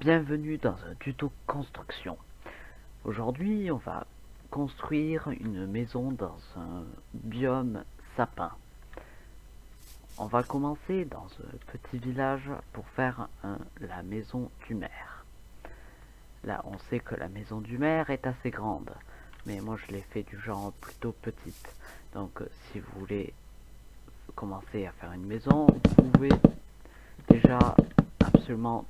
Bienvenue dans un tuto construction. Aujourd'hui, on va construire une maison dans un biome sapin. On va commencer dans un petit village pour faire la maison du maire. Là, on sait que la maison du maire est assez grande, mais moi je l'ai fait du genre plutôt petite. Donc, si vous voulez commencer à faire une maison, vous pouvez déjà absolument.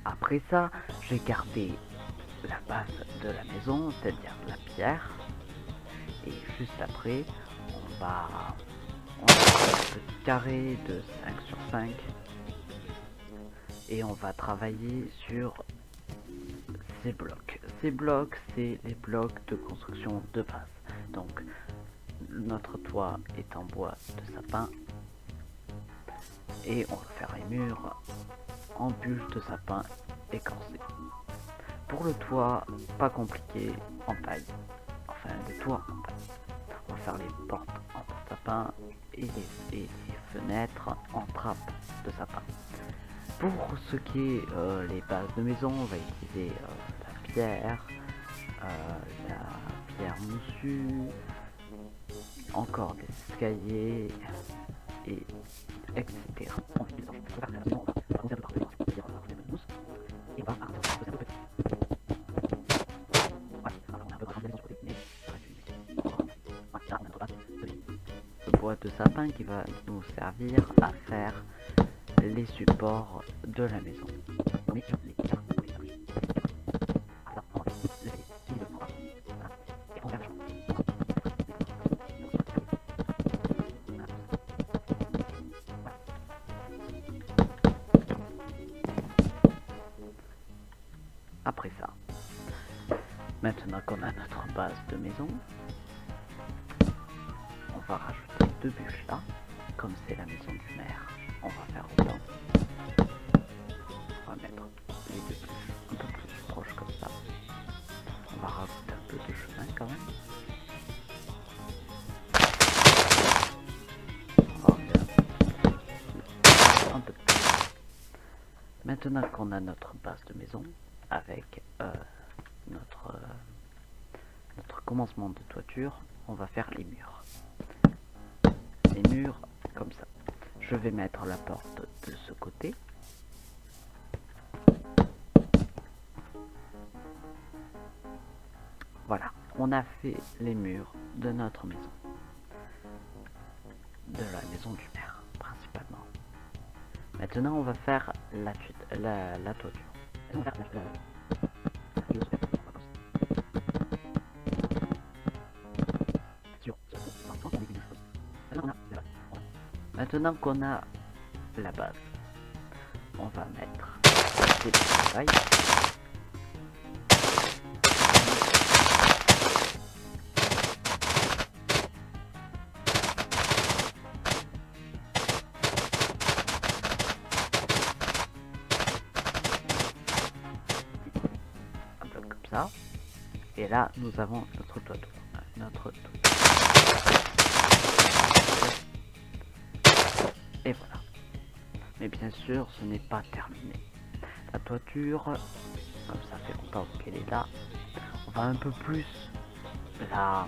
Après ça, j'ai gardé la base de la maison, c'est-à-dire la pierre. Et juste après, on va faire un petit carré de 5 sur 5. Et on va travailler sur ces blocs. Ces blocs, c'est les blocs de construction de base. Donc, notre toit est en bois de sapin. Et on va faire les murs en bûche de sapin écorcé. Pour le toit, pas compliqué, en paille. Enfin, des toits en paille. On va faire les portes en sapin et les fenêtres en trappe de sapin. Pour ce qui est les bases de maison, on va utiliser la pierre moussue, encore des escaliers, et etc. Bois de sapin qui va nous servir à faire les supports de la maison. Après ça, maintenant qu'on a notre base de maison, on va rajouter 2 bûches là. Comme c'est la maison du maire, on va faire autant. On va mettre les 2 bûches un peu plus proches comme ça. On va rajouter un peu de chemin quand même. On va faire un peu plus. Maintenant qu'on a notre base de maison avec notre commencement de toiture, on va faire les murs. Les murs comme ça. Je vais mettre la porte de ce côté. Voilà, on a fait les murs de notre maison. De la maison du maire, principalement. Maintenant, on va faire la toiture. Maintenant qu'on a la base, on va mettre des tailles. Un bloc comme ça. Et là, nous avons notre toiture. Et voilà. Mais bien sûr, ce n'est pas terminé. La toiture, comme ça fait longtemps qu'elle est là, on va un peu plus la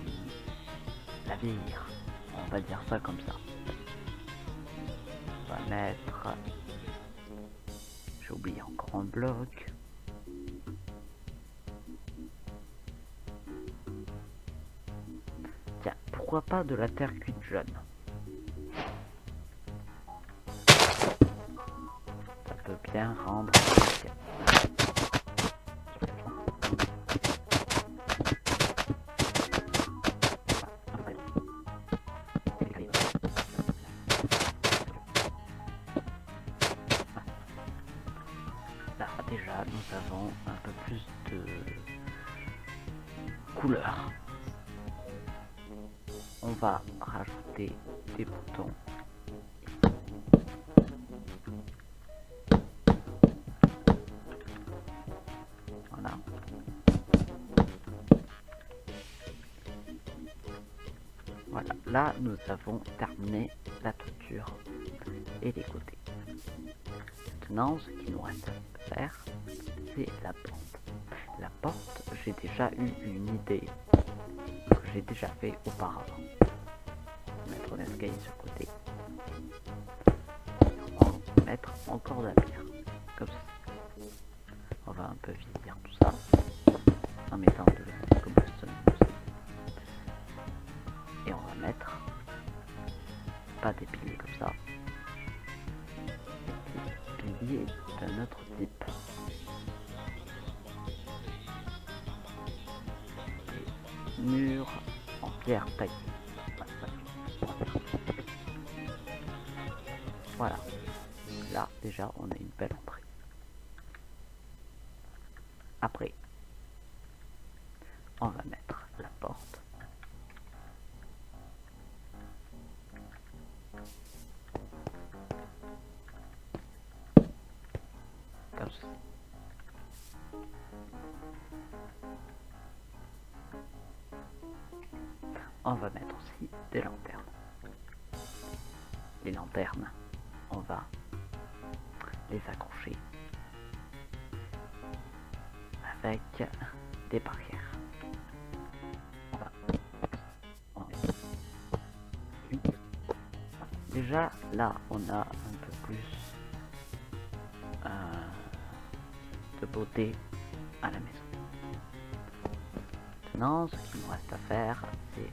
vieillir. On va dire ça comme ça. On va mettre... J'ai oublié encore un bloc. Tiens, pourquoi pas de la terre cuite jaune? Ça peut bien rendre... Là, déjà, nous avons un peu plus de couleur. On va rajouter des boutons. Voilà. Voilà, là nous avons terminé la toiture et les côtés. Maintenant, ce qui nous reste à faire, c'est la porte. La porte, j'ai déjà eu une idée que j'ai déjà fait auparavant. Mettre un escalier sur le côté. On va mettre encore de la pierre, comme ça. On va un peu vider tout ça en mettant de la cobblestone aussi. Et on va mettre pas des piliers comme ça, des piliers d'un autre type. Des murs en pierre taillée. Voilà. Là, déjà, on a une belle entrée. Après, on va mettre la porte. Comme ceci. On va mettre aussi des lanternes. Les lanternes, on va les accrocher avec des barrières. Déjà là on a un peu plus de beauté à la maison. Maintenant ce qu'il nous reste à faire c'est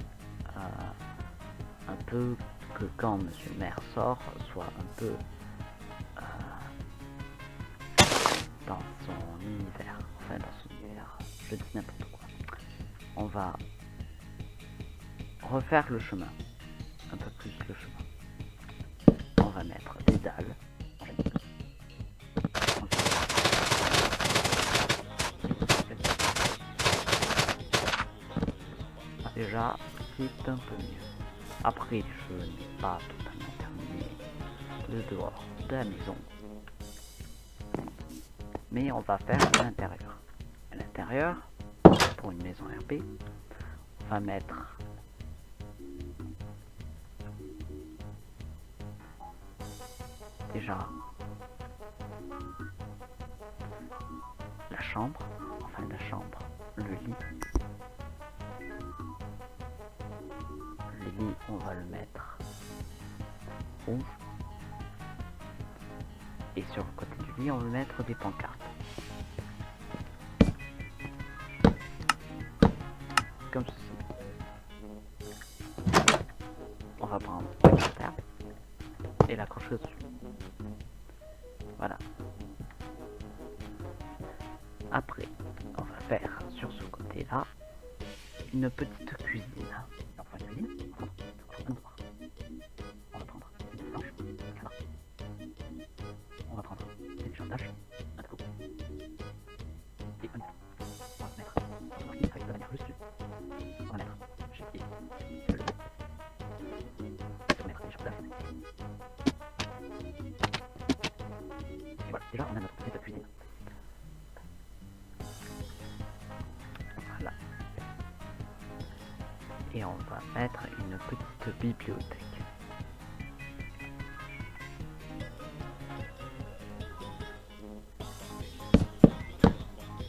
un peu que quand monsieur le maire sort soit un peu dans son univers, enfin dans son univers, je dis n'importe quoi. On va refaire le chemin, un peu plus le chemin. On va mettre des dalles. Déjà, c'est un peu mieux. Après, je n'ai pas totalement terminé le dehors de la maison. Mais on va faire l'intérieur. À l'intérieur, pour une maison RP, on va mettre déjà la chambre, le lit. Le lit, on va le mettre rouge. Et sur le côté du lit, on va mettre des pancartes. Comme ceci. On va prendre la carte et l'accrocher dessus. Voilà. Après, on va faire sur ce côté-là une petite cuisine. Enfin, une cuisine, on va prendre une planche, un cadre. On va prendre des viandages, un couteau et un mur. On va mettre avec la manière dessus. On va mettre chez qui le lit. On va mettre des viandages. Et voilà, déjà on a notre petite cuisine. Voilà. Et on va mettre une petite bibliothèque.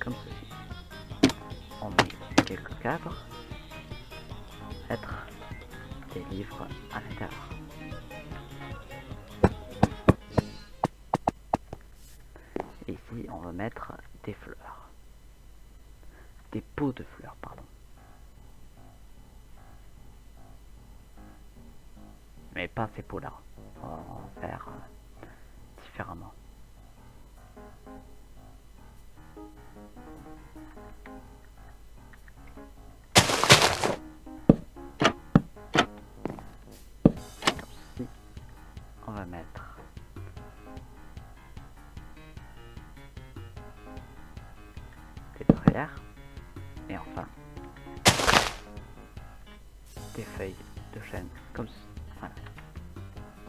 Comme ceci. On met quelques cadres. Mettre des livres à l'intérieur. Et ici, on va mettre des fleurs. Des pots de fleurs, pardon. Mais pas ces pots-là. On va en faire différemment. Comme ceci. On va mettre des barrières. Et enfin, des feuilles de chêne comme ceci. Voilà.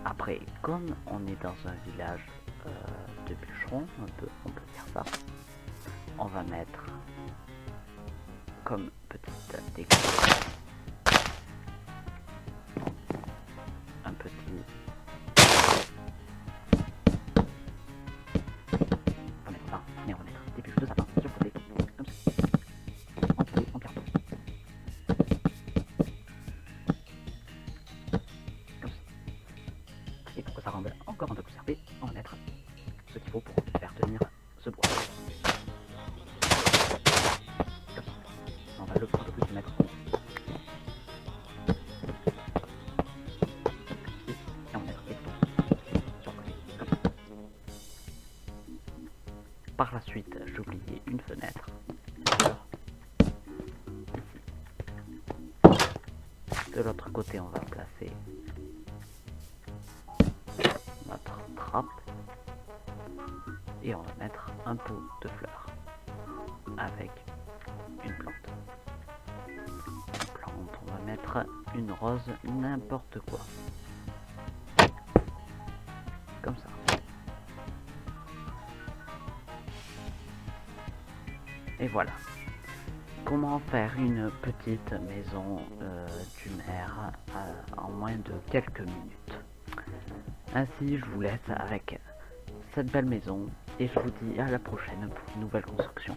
Après, comme on est dans un village de bûcherons, on peut dire ça, on va mettre comme petite décoration un petit Par la suite, j'ai oublié une fenêtre. De l'autre côté, on va placer notre trappe et on va mettre un pot de fleurs avec une plante. On va mettre une rose, n'importe quoi. Comme ça. Et voilà. Comment faire une petite maison du maire en moins de quelques minutes. Ainsi, je vous laisse avec cette belle maison et je vous dis à la prochaine pour une nouvelle construction.